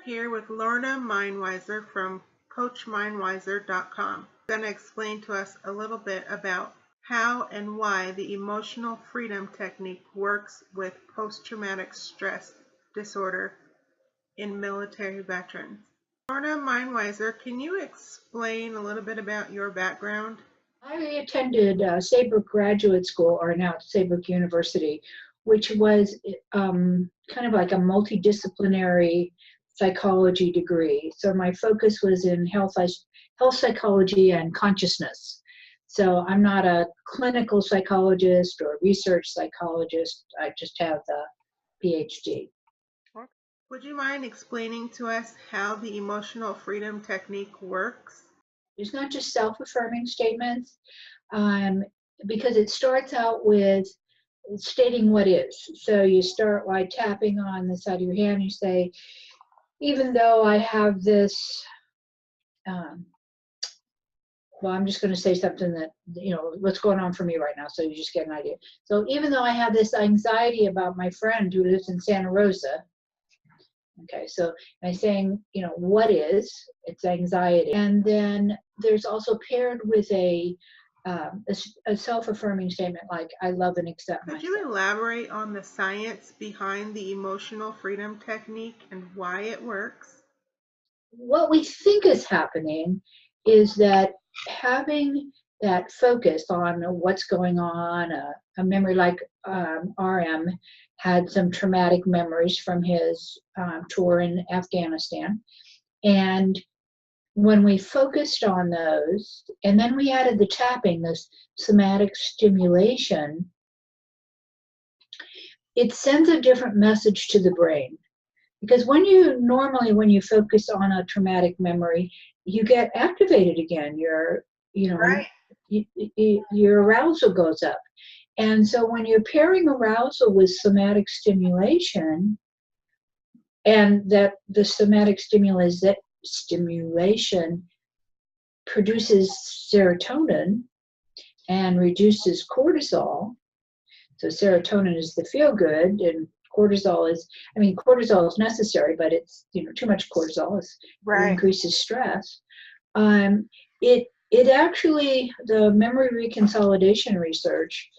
here with Lorna Minewiser from CoachMinewiser.com. Going to explain to us a little bit about how and why the emotional freedom technique works with post-traumatic stress disorder in military veterans. Lorna Minewiser, can you explain a little bit about your background? I attended Saybrook Graduate School, or now Saybrook University, which was kind of like a multidisciplinary psychology degree. So my focus was in health psychology and consciousness. So I'm not a clinical psychologist or research psychologist. I just have the PhD. Would you mind explaining to us how the emotional freedom technique works? It's not just self-affirming statements, because it starts out with stating what is. So you start by tapping on the side of your hand. You say, even though I have this, well, I'm just going to say something that, what's going on for me right now, so you just get an idea. So even though I have this anxiety about my friend who lives in Santa Rosa, okay, so I'm saying, what is, it's anxiety. And then there's also paired with a self-affirming statement like, I love and accept myself. Could you elaborate on the science behind the emotional freedom technique and why it works? What we think is happening is that having that focus on what's going on, a memory like RM had some traumatic memories from his tour in Afghanistan. And when we focused on those, and then we added the tapping, this somatic stimulation, it sends a different message to the brain. Because when you focus on a traumatic memory, you get activated again. Right. Your arousal goes up. And so when you're pairing arousal with somatic stimulation, and that the somatic stimulation produces serotonin and reduces cortisol. So serotonin is the feel good, and cortisol is necessary, but it's, too much cortisol increases stress. It actually, the memory reconsolidation research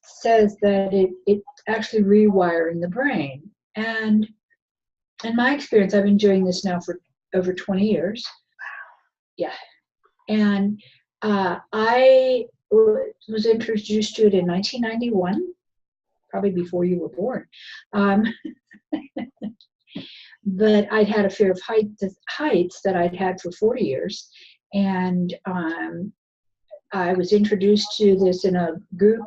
says that it's actually rewiring the brain. And in my experience, I've been doing this now for over 20 years. Yeah. And I was introduced to it in 1991, probably before you were born. But I'd had a fear of heights that I'd had for 40 years. And I was introduced to this in a group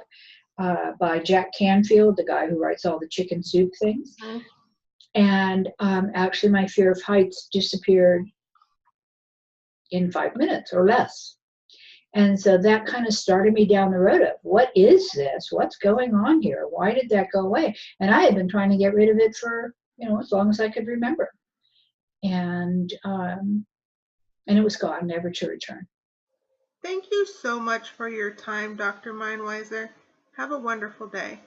by Jack Canfield, the guy who writes all the chicken soup things. Mm-hmm. And actually my fear of heights disappeared in 5 minutes or less. And so that kind of started me down the road of, what is this? What's going on here? Why did that go away? And I had been trying to get rid of it for, as long as I could remember. And it was gone, never to return. Thank you so much for your time, Dr. Minewiser. Have a wonderful day.